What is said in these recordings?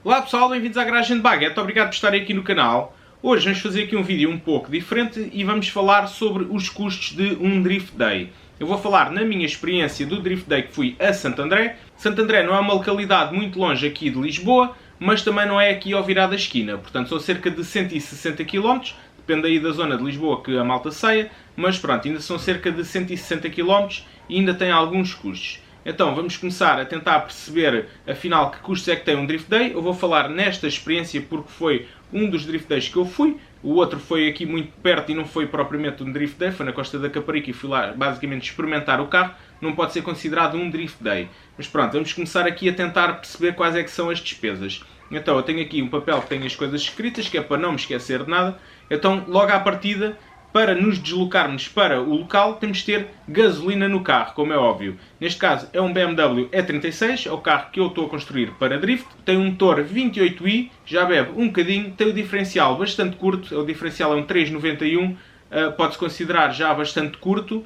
Olá pessoal, bem-vindos à Garagem de Baguete, obrigado por estarem aqui no canal. Hoje vamos fazer aqui um vídeo um pouco diferente e vamos falar sobre os custos de um Drift Day. Eu vou falar na minha experiência do Drift Day que fui a Santo André. Santo André não é uma localidade muito longe aqui de Lisboa, mas também não é aqui ao virar da esquina. Portanto, são cerca de 160 km, depende aí da zona de Lisboa que a malta saia, mas pronto, ainda são cerca de 160 km e ainda tem alguns custos. Então vamos começar a tentar perceber afinal que custos é que tem um Drift Day. Eu vou falar nesta experiência porque foi um dos Drift Days que eu fui. O outro foi aqui muito perto e não foi propriamente um Drift Day, foi na Costa da Caparica e fui lá basicamente experimentar o carro. Não pode ser considerado um Drift Day. Mas pronto, vamos começar aqui a tentar perceber quais é que são as despesas. Então eu tenho aqui um papel que tem as coisas escritas, que é para não me esquecer de nada. Então logo à partida, para nos deslocarmos para o local, temos de ter gasolina no carro, como é óbvio. Neste caso é um BMW E36, é o carro que eu estou a construir para drift. Tem um motor 28i, já bebe um bocadinho, tem o diferencial bastante curto, o diferencial é um 391, pode-se considerar já bastante curto.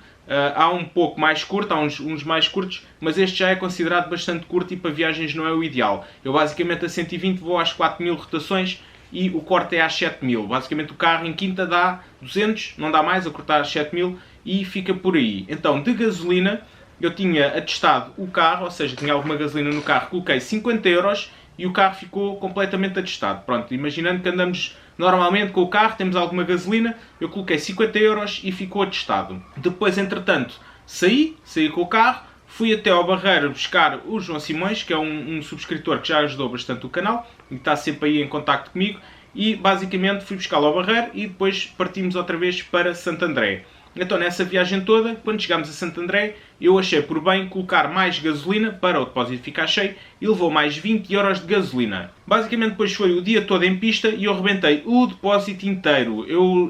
Há um pouco mais curto, há uns mais curtos, mas este já é considerado bastante curto e para viagens não é o ideal. Eu basicamente a 120 vou às 4000 rotações, e o corte é às 7000. Basicamente o carro em quinta dá 200, não dá mais, a cortar às 7000 e fica por aí. Então, de gasolina, eu tinha atestado o carro, ou seja, tinha alguma gasolina no carro, coloquei 50 euros e o carro ficou completamente atestado. Pronto, imaginando que andamos normalmente com o carro, temos alguma gasolina, eu coloquei 50 euros e ficou atestado. Depois, entretanto, saí com o carro, fui até ao Barreiro buscar o João Simões, que é um subscritor que já ajudou bastante o canal e está sempre aí em contacto comigo. E basicamente fui buscá-lo ao Barreiro e depois partimos outra vez para Santo André. Então nessa viagem toda, quando chegámos a Santo André, eu achei por bem colocar mais gasolina para o depósito ficar cheio e levou mais 20 euros de gasolina. Basicamente depois foi o dia todo em pista e eu rebentei o depósito inteiro.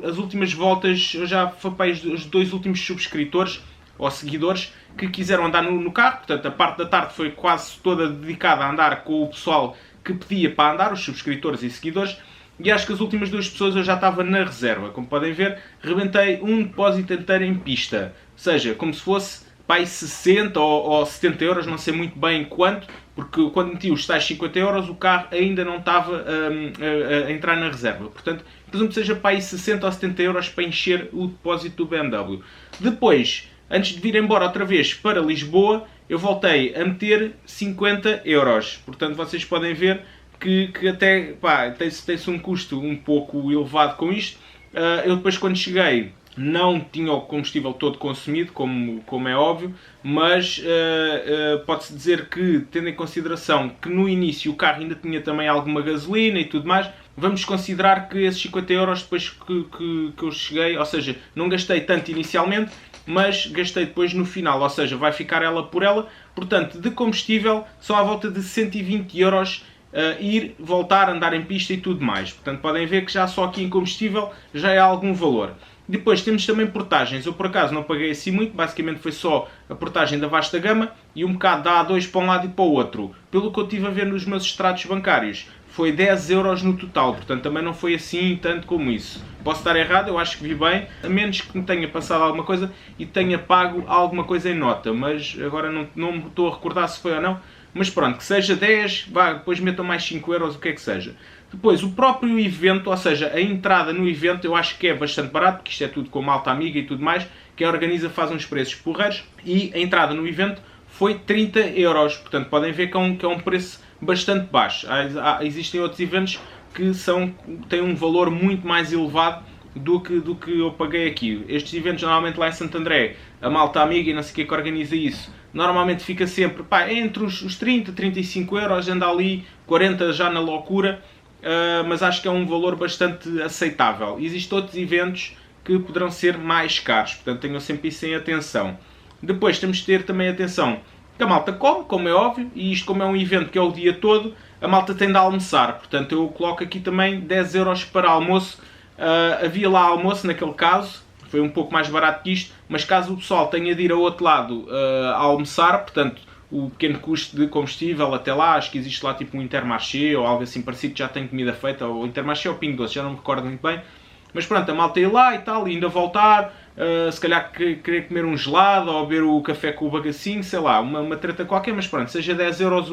As últimas voltas, eu já fapei os dois últimos subscritores ou seguidores que quiseram andar no carro, portanto a parte da tarde foi quase toda dedicada a andar com o pessoal que pedia para andar, os subscritores e seguidores, e acho que as últimas duas pessoas eu já estava na reserva. Como podem ver, rebentei um depósito inteiro em pista, ou seja, como se fosse para aí 60 ou 70 euros, não sei muito bem quanto, porque quando meti os tais 50 euros o carro ainda não estava a entrar na reserva, portanto presumo que seja para aí 60 ou 70 euros para encher o depósito do BMW. Depois, antes de vir embora outra vez para Lisboa, eu voltei a meter 50 euros. Portanto, vocês podem ver que até tem-se um custo um pouco elevado com isto. Eu depois, quando cheguei, não tinha o combustível todo consumido, como é óbvio, mas pode-se dizer que, tendo em consideração que no início o carro ainda tinha também alguma gasolina e tudo mais, vamos considerar que esses 50 euros depois que eu cheguei, ou seja, não gastei tanto inicialmente, mas gastei depois no final, ou seja, vai ficar ela por ela. Portanto, de combustível são à volta de 120 euros ir, voltar, andar em pista e tudo mais. Portanto, podem ver que já só aqui em combustível já é algum valor. Depois temos também portagens. Eu por acaso não paguei assim muito, basicamente foi só a portagem da vasta gama e um bocado da A2 para um lado e para o outro. Pelo que eu estive a ver nos meus extratos bancários, foi 10 euros no total, portanto também não foi assim tanto como isso. Posso estar errado, eu acho que vi bem, a menos que me tenha passado alguma coisa e tenha pago alguma coisa em nota, mas agora não me estou a recordar se foi ou não. Mas pronto, que seja 10, depois metam mais 5 euros, o que é que seja. Depois, o próprio evento, ou seja, a entrada no evento, eu acho que é bastante barato, porque isto é tudo com malta amiga e tudo mais, que a organiza faz uns preços porreiros, e a entrada no evento foi 30 euros. Portanto, podem ver que é um preço bastante baixo. Existem outros eventos que têm um valor muito mais elevado do que eu paguei aqui. Estes eventos, normalmente lá em Santo André, a malta amiga e não sei o que organiza isso, normalmente fica sempre entre os 30 e 35 euros, anda ali 40 já na loucura, mas acho que é um valor bastante aceitável. Existem outros eventos que poderão ser mais caros, portanto tenham sempre isso em atenção. Depois temos de ter também atenção que a malta come, como é óbvio, e isto como é um evento que é o dia todo, a malta tem de almoçar, portanto eu coloco aqui também 10 euros para almoço. Havia lá almoço naquele caso, foi um pouco mais barato que isto, mas caso o pessoal tenha de ir ao outro lado a almoçar, portanto o pequeno custo de combustível até lá, acho que existe lá tipo um Intermarché ou algo assim parecido que já tem comida feita, ou Intermarché ou Pingo Doce, já não me recordo muito bem, mas pronto, a malta ir lá e tal, e ainda voltar, se calhar querer comer um gelado ou beber o café com o bagacinho, sei lá, uma treta qualquer, mas pronto, seja 10 euros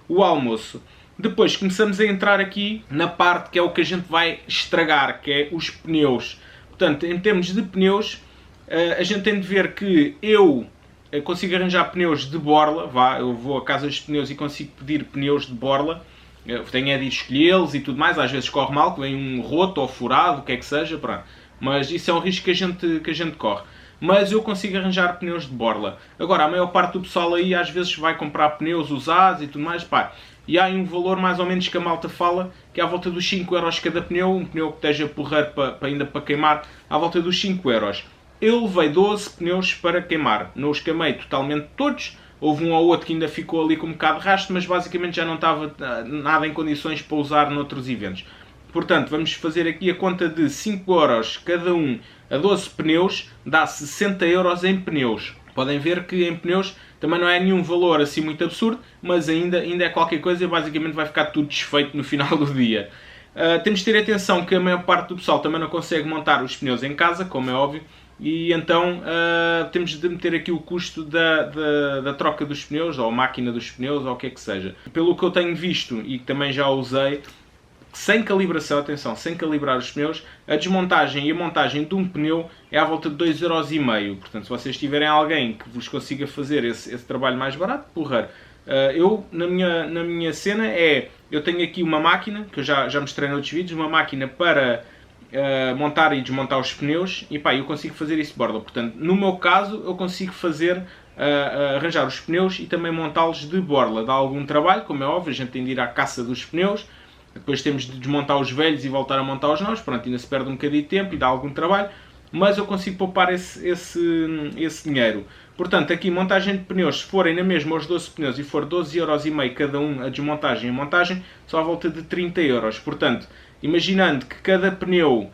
o almoço. Depois começamos a entrar aqui na parte que é o que a gente vai estragar, que é os pneus. Portanto, em termos de pneus, a gente tem de ver que eu consigo arranjar pneus de borla, eu vou a casa dos pneus e consigo pedir pneus de borla. Eu tenho é de escolhê-los e tudo mais, às vezes corre mal, que vem um roto ou furado, o que é que seja, pronto. Mas isso é um risco que a gente corre. Mas eu consigo arranjar pneus de borla. Agora, a maior parte do pessoal aí às vezes vai comprar pneus usados e tudo mais, pá. E há um valor mais ou menos que a malta fala, que é à volta dos 5€ cada pneu, um pneu que esteja porreiro ainda para queimar, à volta dos 5€. Eu levei 12 pneus para queimar, não os queimei totalmente todos, houve um ou outro que ainda ficou ali com um bocado de rastro, mas basicamente já não estava nada em condições para usar noutros eventos. Portanto, vamos fazer aqui a conta de 5€ cada um a 12 pneus, dá 60€ em pneus. Podem ver que em pneus também não é nenhum valor assim muito absurdo, mas ainda é qualquer coisa e basicamente vai ficar tudo desfeito no final do dia. Temos de ter atenção que a maior parte do pessoal também não consegue montar os pneus em casa, como é óbvio, e então temos de meter aqui o custo da troca dos pneus, ou a máquina dos pneus, ou o que é que seja. Pelo que eu tenho visto e que também já usei, sem calibração, atenção, sem calibrar os pneus, a desmontagem e a montagem de um pneu é à volta de 2,5€. Portanto, se vocês tiverem alguém que vos consiga fazer esse trabalho mais barato, porra. Eu, na minha cena, eu tenho aqui uma máquina, que eu já mostrei noutros vídeos, uma máquina para montar e desmontar os pneus, e pá, eu consigo fazer isso de borla. Portanto, no meu caso, eu consigo fazer, arranjar os pneus e também montá-los de borla. Dá algum trabalho, como é óbvio, a gente tem de ir à caça dos pneus, depois temos de desmontar os velhos e voltar a montar os novos, pronto, ainda se perde um bocadinho de tempo e dá algum trabalho, mas eu consigo poupar esse dinheiro. Portanto, aqui montagem de pneus, se forem na mesma os 12 pneus e for 12,5€ cada um a desmontagem e a montagem, só à volta de 30€. Portanto, imaginando que cada pneu,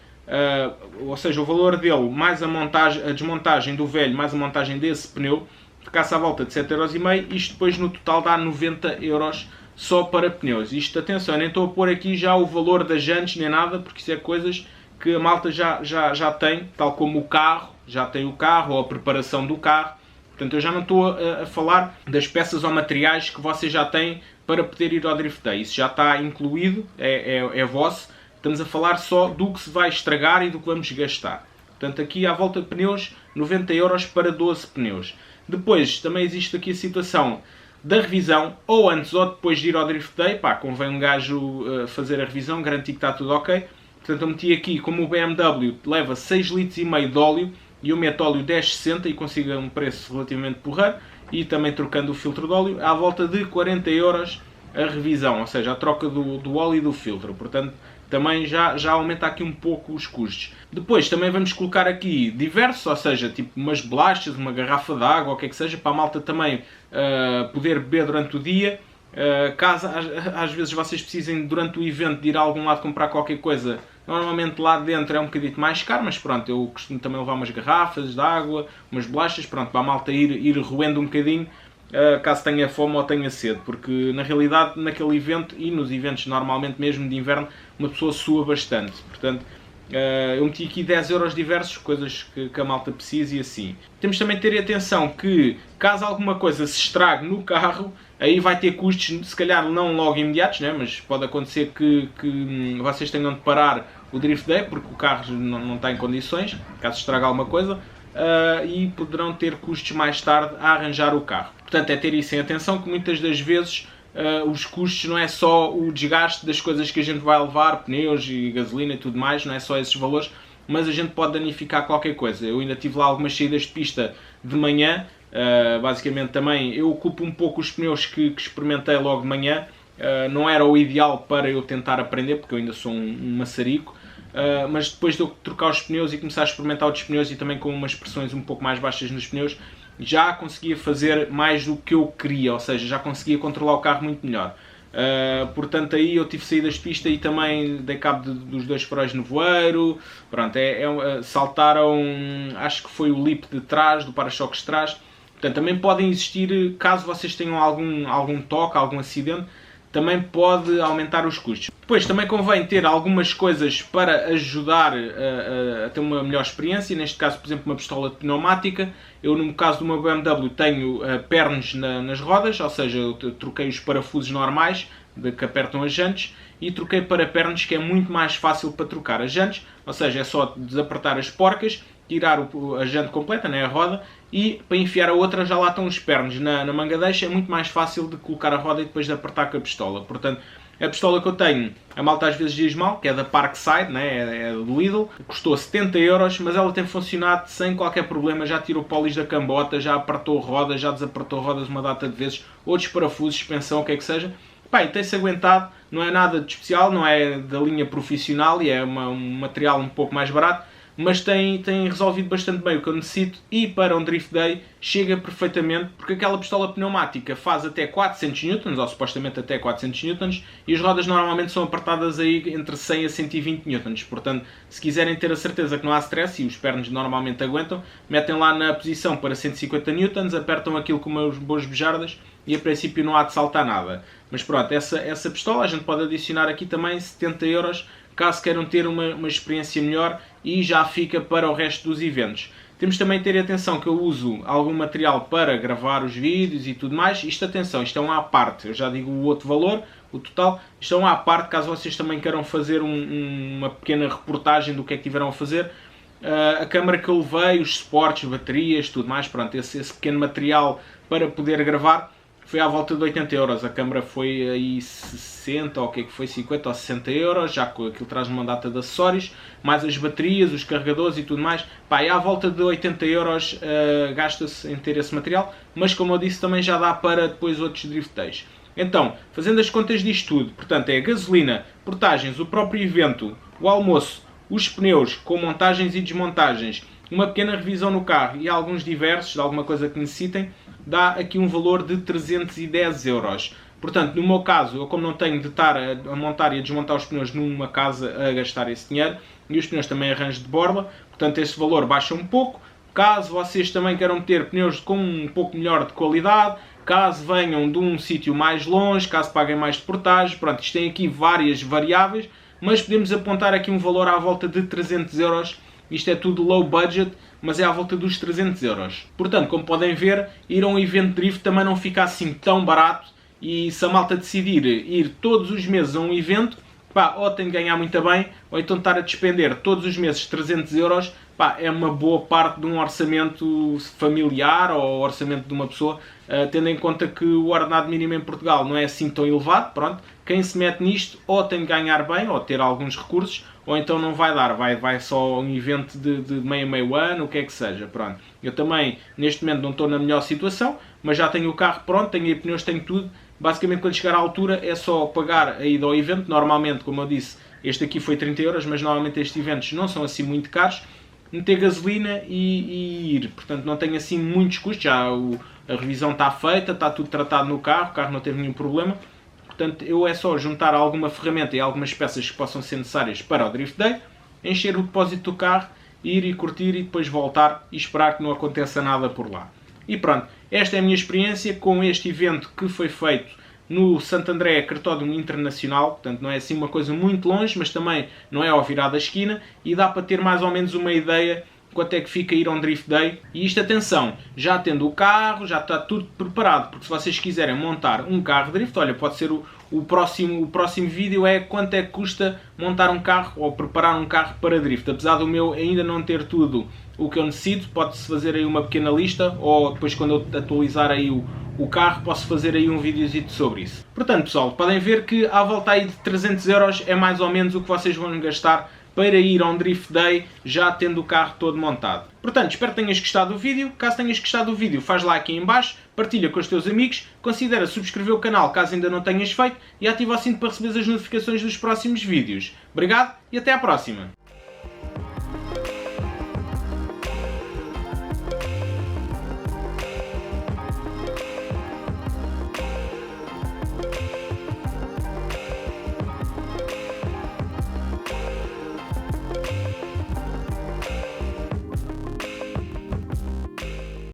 ou seja, o valor dele, mais a desmontagem do velho, mais a montagem desse pneu, ficasse à volta de 7,5€, isto depois no total dá 90€ só para pneus. Isto, atenção, nem estou a pôr aqui já o valor das jantes nem nada, porque isso é coisas que a malta já tem, tal como o carro, já tem o carro ou a preparação do carro. Portanto, eu já não estou a falar das peças ou materiais que vocês já têm para poder ir ao Drift Day. Isso já está incluído, é vosso. Estamos a falar só do que se vai estragar e do que vamos gastar. Portanto, aqui à volta de pneus, 90€ para 12 pneus. Depois, também existe aqui a situação da revisão, ou antes ou depois de ir ao Drift Day, pá, convém um gajo fazer a revisão, garantir que está tudo ok. Portanto, eu meti aqui, como o BMW leva 6,5 litros de óleo, e eu meto óleo 10,60 e consigo um preço relativamente porreiro, e também trocando o filtro de óleo, à volta de 40€ a revisão, ou seja, a troca do óleo e do filtro. Portanto, também já aumenta aqui um pouco os custos. Depois também vamos colocar aqui diversos, ou seja, tipo umas bolachas, uma garrafa de água, ou o que é que seja, para a malta também poder beber durante o dia. Caso às vezes vocês precisem durante o evento de ir a algum lado comprar qualquer coisa, normalmente lá dentro é um bocadinho mais caro, mas pronto, eu costumo também levar umas garrafas de água, umas bolachas, pronto, para a malta ir roendo um bocadinho, caso tenha fome ou tenha sede, porque na realidade naquele evento e nos eventos normalmente mesmo de inverno uma pessoa sua bastante. Portanto, eu meti aqui 10€ diversos, coisas que a malta precisa e assim. Temos também de ter atenção que caso alguma coisa se estrague no carro, aí vai ter custos, se calhar não logo imediatos, né? Mas pode acontecer que vocês tenham de parar o Drift Day porque o carro não está em condições, caso estrague alguma coisa, e poderão ter custos mais tarde a arranjar o carro. Portanto, é ter isso em atenção, que muitas das vezes os custos não é só o desgaste das coisas que a gente vai levar, pneus e gasolina e tudo mais, não é só esses valores, mas a gente pode danificar qualquer coisa. Eu ainda tive lá algumas saídas de pista de manhã, basicamente também eu ocupo um pouco os pneus que experimentei logo de manhã, não era o ideal para eu tentar aprender, porque eu ainda sou um maçarico, mas depois de eu trocar os pneus e começar a experimentar outros pneus e também com umas pressões um pouco mais baixas nos pneus, já conseguia fazer mais do que eu queria, ou seja, já conseguia controlar o carro muito melhor. Portanto, aí eu tive saídas de pista e também dei cabo dos dois faróis de nevoeiro. Pronto, saltaram, acho que foi o lip de trás, do para-choques de trás. Portanto, também podem existir, caso vocês tenham algum toque, algum acidente, também pode aumentar os custos. Depois também convém ter algumas coisas para ajudar a ter uma melhor experiência, neste caso, por exemplo, uma pistola de pneumática. Eu, no caso do meu BMW, tenho pernos nas rodas, ou seja, eu troquei os parafusos normais, de que apertam as jantes, e troquei para pernas, que é muito mais fácil para trocar as jantes, ou seja, é só desapertar as porcas, tirar a jante completa, né, a roda, e para enfiar a outra já lá estão os pernos na manga deixa, é muito mais fácil de colocar a roda e depois de apertar com a pistola. Portanto, a pistola que eu tenho, a malta às vezes diz mal, que é da Parkside, né? É do Lidl, custou 70€, mas ela tem funcionado sem qualquer problema, já tirou pólis da cambota, já apertou rodas, já desapertou rodas uma data de vezes, outros parafusos, suspensão, o que é que seja. Pá, e tem-se aguentado, não é nada de especial, não é da linha profissional e é um material um pouco mais barato, mas tem resolvido bastante bem o que eu necessito, e para um Drift Day chega perfeitamente, porque aquela pistola pneumática faz até 400 N, ou supostamente até 400 N, e as rodas normalmente são apertadas aí entre 100 a 120 N. Portanto, se quiserem ter a certeza que não há stress, e os pernos normalmente aguentam, metem lá na posição para 150 N, apertam aquilo com umas boas bejardas, e a princípio não há de saltar nada. Mas pronto, essa pistola a gente pode adicionar aqui também 70€, caso queiram ter uma experiência melhor, e já fica para o resto dos eventos. Temos também de ter atenção que eu uso algum material para gravar os vídeos e tudo mais. Isto, atenção, isto é um à parte, eu já digo o outro valor, o total. Isto é um à parte, caso vocês também queiram fazer uma pequena reportagem do que é que tiveram a fazer. A câmera que eu levei, os suportes, baterias, tudo mais, pronto, esse pequeno material para poder gravar, foi à volta de 80€, a câmera foi aí 60, ou o que é que foi, 50 ou 60€, já que aquilo traz uma data de acessórios, mais as baterias, os carregadores e tudo mais. Pá, é à volta de 80€ gasta-se em ter esse material, mas como eu disse também já dá para depois outros Drift Days. Então, fazendo as contas disto tudo, portanto é a gasolina, portagens, o próprio evento, o almoço, os pneus com montagens e desmontagens, uma pequena revisão no carro e alguns diversos de alguma coisa que necessitem, dá aqui um valor de 310€. Portanto, no meu caso, eu como não tenho de estar a montar e a desmontar os pneus numa casa a gastar esse dinheiro, e os pneus também arranjo de borla, portanto esse valor baixa um pouco. Caso vocês também queiram ter pneus com um pouco melhor de qualidade, caso venham de um sítio mais longe, caso paguem mais de portagem, pronto, isto tem aqui várias variáveis, mas podemos apontar aqui um valor à volta de 300€. Isto é tudo low budget, mas é à volta dos 300€. Portanto, como podem ver, ir a um evento de drift também não fica assim tão barato, e se a malta decidir ir todos os meses a um evento, pá, ou tem de ganhar muito bem, ou então estar a despender todos os meses 300€, pá, é uma boa parte de um orçamento familiar ou orçamento de uma pessoa, tendo em conta que o ordenado mínimo em Portugal não é assim tão elevado. Pronto, quem se mete nisto ou tem de ganhar bem, ou ter alguns recursos, ou então não vai dar, vai só um evento de meio ano, o que é que seja. Pronto. Eu também, neste momento, não estou na melhor situação, mas já tenho o carro pronto, tenho aí pneus, tenho tudo. Basicamente, quando chegar à altura, é só pagar a ida ao evento. Normalmente, como eu disse, este aqui foi 30€, mas normalmente estes eventos não são assim muito caros. Meter gasolina e ir. Portanto, não tem assim muitos custos. Já a revisão está feita, está tudo tratado no carro, o carro não teve nenhum problema. Portanto, eu é só juntar alguma ferramenta e algumas peças que possam ser necessárias para o Drift Day, encher o depósito do carro, ir e curtir e depois voltar e esperar que não aconteça nada por lá. E pronto, esta é a minha experiência com este evento que foi feito no Santo André Cartódromo Internacional. Portanto, não é assim uma coisa muito longe, mas também não é ao virar da esquina, e dá para ter mais ou menos uma ideia quanto é que fica ir a um Drift Day. E isto, atenção, já tendo o carro, já está tudo preparado, porque se vocês quiserem montar um carro Drift, olha, pode ser o próximo vídeo é quanto é que custa montar um carro ou preparar um carro para Drift. Apesar do meu ainda não ter tudo o que eu necessito, pode-se fazer aí uma pequena lista, ou depois quando eu atualizar aí o carro, posso fazer aí um videozito sobre isso. Portanto, pessoal, podem ver que à volta aí de 300€ é mais ou menos o que vocês vão gastar para ir a um Drift Day, já tendo o carro todo montado. Portanto, espero que tenhas gostado do vídeo. Caso tenhas gostado do vídeo, faz lá aqui em baixo, partilha com os teus amigos, considera subscrever o canal caso ainda não tenhas feito, e ativa o sino para receber as notificações dos próximos vídeos. Obrigado e até à próxima!